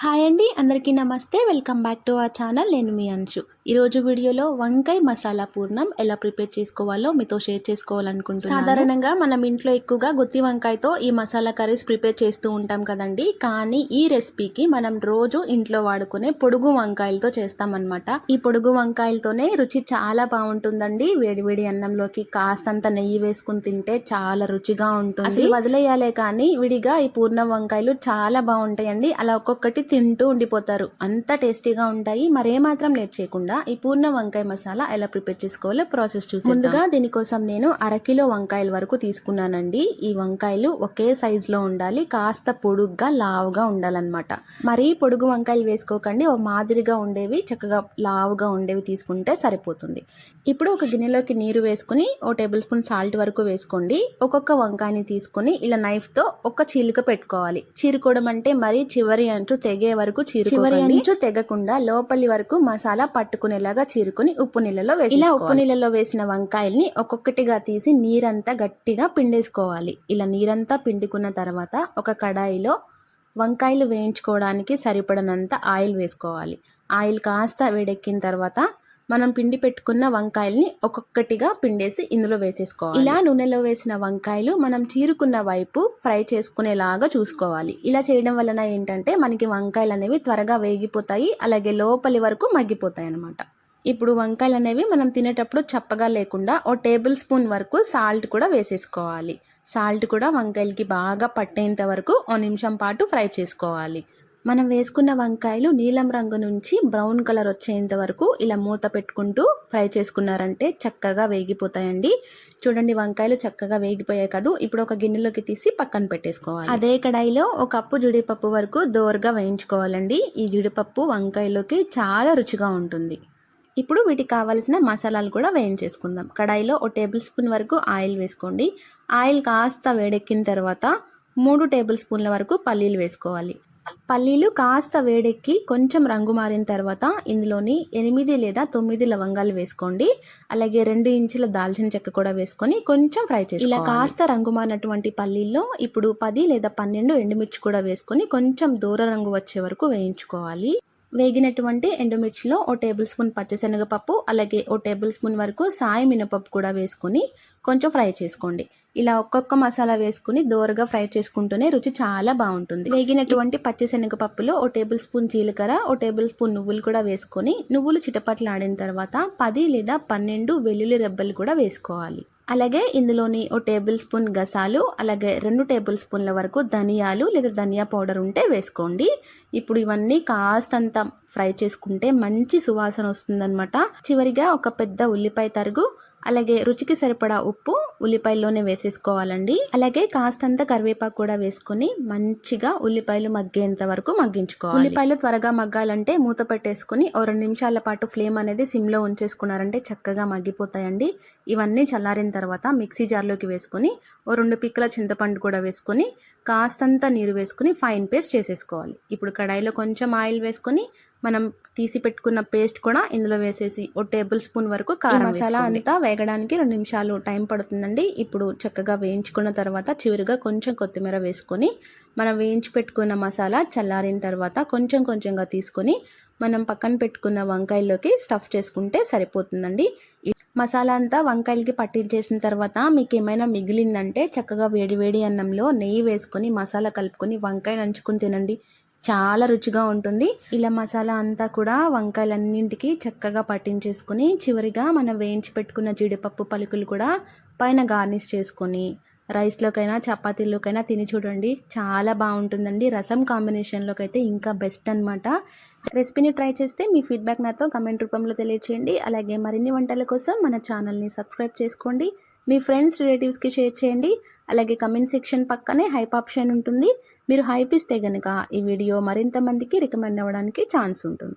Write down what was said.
Hi అండి, అందరికీ నమస్తే. Welcome back to our channel. నేను మీ అంచు. ఈరోజు వీడియోలో వంకాయ మసాలా పూర్ణం ఎలా ప్రిపేర్ చేసుకోవాలో మీతో షేర్ చేసుకోవాలనుకుంటున్నాను. సాధారణంగా మనం ఇంట్లో ఎక్కువగా గుత్తి వంకాయతో ఈ మసాలా కర్రీస్ ప్రిపేర్ చేస్తూ ఉంటాం కదండి. కానీ ఈ రెసిపీకి మనం రోజు ఇంట్లో వాడుకునే పొడుగు వంకాయలతో చేస్తామన్నమాట. ఈ పొడుగు వంకాయలతోనే రుచి చాలా బాగుంటుందండి. వేడివేడి అన్నంలోకి కాస్తంత నెయ్యి వేసుకుని తింటే చాలా రుచిగా ఉంటుంది. అసలు వదిలేయాలే కానీ విడిగా ఈ పూర్ణం వంకాయలు చాలా బాగుంటాయండి. అలా ఒక్కొక్కటి తింటూ ఉండిపోతారు, అంత టేస్టీగా ఉంటాయి. మరేమాత్రం లేట్ చేయకుండా ఈ పూర్ణ వంకాయ మసాలా ఎలా ప్రిపేర్ చేసుకోవాలో ప్రాసెస్ చూసి ముందుగా దీనికోసం నేను అరకిలో వంకాయల వరకు తీసుకున్నానండి. ఈ వంకాయలు ఒకే సైజ్ లో ఉండాలి, కాస్త పొడుగ్గా లావుగా ఉండాలన్నమాట. మరీ పొడుగు వంకాయలు వేసుకోకండి, ఓ మాదిరిగా ఉండేవి చక్కగా లావుగా ఉండేవి తీసుకుంటే సరిపోతుంది. ఇప్పుడు ఒక గిన్నెలోకి నీరు వేసుకుని ఓ టేబుల్ స్పూన్ సాల్ట్ వరకు వేసుకోండి. ఒక్కొక్క వంకాయని తీసుకుని ఇలా నైఫ్ తో ఒక చీలిక పెట్టుకోవాలి. చీరుకోవడం అంటే మరీ చివరి అంచు తెగే వరకు చివరి అంచు తెగకుండా లోపలి వరకు మసాలా పట్టుకునేలాగా చీరుకుని ఉప్పు నీళ్ళలో వేసి ఇలా ఉప్పు నీళ్ళలో వేసిన వంకాయల్ని ఒక్కొక్కటిగా తీసి నీరంతా గట్టిగా పిండేసుకోవాలి. ఇలా నీరంతా పిండుకున్న తర్వాత ఒక కడాయిలో వంకాయలు వేయించుకోవడానికి సరిపడనంత ఆయిల్ వేసుకోవాలి. ఆయిల్ కాస్త వేడెక్కిన తర్వాత మనం పిండి పెట్టుకున్న వంకాయల్ని ఒక్కొక్కటిగా పిండేసి ఇందులో వేసేసుకోవాలి. ఇలా నూనెలో వేసిన వంకాయలు మనం చీరుకున్న వైపు ఫ్రై చేసుకునేలాగా చూసుకోవాలి. ఇలా చేయడం వలన ఏంటంటే మనకి వంకాయలు అనేవి త్వరగా వేగిపోతాయి, అలాగే లోపలి వరకు మగ్గిపోతాయి అన్నమాట. ఇప్పుడు వంకాయలు అనేవి మనం తినేటప్పుడు చప్పగా లేకుండా ఓ టేబుల్ స్పూన్ వరకు సాల్ట్ కూడా వేసేసుకోవాలి. సాల్ట్ కూడా వంకాయలకి బాగా పట్టేంత వరకు ఓ నిమిషం పాటు ఫ్రై చేసుకోవాలి. మనం వేసుకున్న వంకాయలు నీలం రంగు నుంచి బ్రౌన్ కలర్ వచ్చేంత వరకు ఇలా మూత పెట్టుకుంటూ ఫ్రై చేసుకున్నారంటే చక్కగా వేగిపోతాయండి. చూడండి, వంకాయలు చక్కగా వేగిపోయాయి కదా. ఇప్పుడు ఒక గిన్నెలోకి తీసి పక్కన పెట్టేసుకోవాలి. అదే కడాయిలో ఒక కప్పు జీడిపప్పు వరకు దోరగా వేయించుకోవాలండి. ఈ జీడిపప్పు వంకాయలోకి చాలా రుచిగా ఉంటుంది. ఇప్పుడు వీటికి కావాల్సిన మసాలాలు కూడా వేయించేసుకుందాం. కడాయిలో ఓ టేబుల్ స్పూన్ వరకు ఆయిల్ వేసుకోండి. ఆయిల్ కాస్త వేడెక్కిన తర్వాత 3 టేబుల్ స్పూన్ల వరకు పల్లీలు వేసుకోవాలి. పల్లీలు కాస్త వేడెక్కి కొంచెం రంగు మారిన తర్వాత ఇందులోని 8 లేదా 9 లవంగాలు వేసుకోండి. అలాగే 2 ఇంచుల దాల్చిన చెక్క కూడా వేసుకొని కొంచెం ఫ్రై చేసి ఇలా కాస్త రంగు మారినటువంటి పల్లీల్లో ఇప్పుడు 10 లేదా 12 ఎండుమిర్చి కూడా వేసుకొని కొంచెం దూర రంగు వచ్చే వరకు వేయించుకోవాలి. వేగినటువంటి ఎండుమిర్చిలో ఓ టేబుల్ స్పూన్ పచ్చిశనగపప్పు, అలాగే ఓ టేబుల్ స్పూన్ వరకు సాయి మినపప్పు కూడా వేసుకొని కొంచెం ఫ్రై చేసుకోండి. ఇలా ఒక్కొక్క మసాలా వేసుకుని దోరగా ఫ్రై చేసుకుంటూనే రుచి చాలా బాగుంటుంది. వేగినటువంటి పచ్చిశనగపప్పులో ఓ టేబుల్ స్పూన్ జీలకర్ర, ఓ టేబుల్ స్పూన్ నువ్వులు కూడా వేసుకొని నువ్వులు చిటపట్లాడిన తర్వాత 10 లేదా 12 వెల్లుల్లి రెబ్బలు కూడా వేసుకోవాలి. అలాగే ఇందులోని ఓ టేబుల్ స్పూన్ గసాలు, అలాగే 2 టేబుల్ స్పూన్ల వరకు ధనియాలు లేదా ధనియా పౌడర్ ఉంటే వేసుకోండి. ఇప్పుడు ఇవన్నీ కాస్తంత ఫ్రై చేసుకుంటే మంచి సువాసన వస్తుందన్నమాట. చివరిగా ఒక పెద్ద ఉల్లిపాయ తరుగు, అలాగే రుచికి సరిపడా ఉప్పు ఉల్లిపాయల్లోనే వేసేసుకోవాలండి. అలాగే కాస్తంత కరివేపాకు కూడా వేసుకొని మంచిగా ఉల్లిపాయలు మగ్గేంత వరకు మగ్గించుకోవాలి. ఉల్లిపాయలు త్వరగా మగ్గాలంటే మూత పెట్టేసుకుని ఓ 2 నిమిషాల పాటు ఫ్లేమ్ అనేది సిమ్లో ఉంచేసుకున్నారంటే చక్కగా మగ్గిపోతాయండి. ఇవన్నీ చల్లారిన తర్వాత మిక్సీ జార్లోకి వేసుకొని ఓ 2 పిక్కల చింతపండు కూడా వేసుకొని కాస్తంత నీరు వేసుకుని ఫైన్ పేస్ట్ చేసేసుకోవాలి. ఇప్పుడు కడాయిలో కొంచెం ఆయిల్ వేసుకొని మనం తీసి పెట్టుకున్న పేస్ట్ కూడా ఇందులో వేసేసి ఓ టేబుల్ స్పూన్ వరకు కారం మసాలా అంతా వేగడానికి 2 నిమిషాలు టైం పడుతుందండి. ఇప్పుడు చక్కగా వేయించుకున్న తర్వాత చివరిగా కొంచెం కొత్తిమీర వేసుకొని మనం వేయించి పెట్టుకున్న మసాలా చల్లారిన తర్వాత కొంచెం కొంచెంగా తీసుకొని మనం పక్కన పెట్టుకున్న వంకాయల్లోకి స్టఫ్ చేసుకుంటే సరిపోతుందండి. మసాలా అంతా వంకాయలకి పట్టించేసిన తర్వాత మీకు ఏమైనా మిగిలిందంటే చక్కగా వేడివేడి అన్నంలో నెయ్యి వేసుకొని మసాలా కలుపుకొని వంకాయ నంచుకుని తినండి, చాలా రుచిగా ఉంటుంది. ఇలా మసాలా అంతా కూడా వంకాయలన్నింటికి చక్కగా పట్టించేసుకుని చివరిగా మనం వేయించి పెట్టుకున్న జీడిపప్పు పలుకులు కూడా పైన గార్నిష్ చేసుకొని రైస్లోకైనా చపాతీలోకైనా తిని చూడండి, చాలా బాగుంటుందండి. రసం కాంబినేషన్లోకి అయితే ఇంకా బెస్ట్ అనమాట. రెసిపీని ట్రై చేస్తే మీ ఫీడ్బ్యాక్ నాతో కమెంట్ రూపంలో తెలియచేయండి. అలాగే మరిన్ని వంటల కోసం మన ఛానల్ని సబ్స్క్రైబ్ చేసుకోండి. మీ ఫ్రెండ్స్ రిలేటివ్స్కి షేర్ చేయండి. అలాగే కమెంట్ సెక్షన్ పక్కనే హైప్ ఆప్షన్ ఉంటుంది. మీరు హైప్ ఇస్తే కనుక ఈ వీడియో మరింత మందికి రికమెండ్ అవ్వడానికి ఛాన్స్ ఉంటుంది.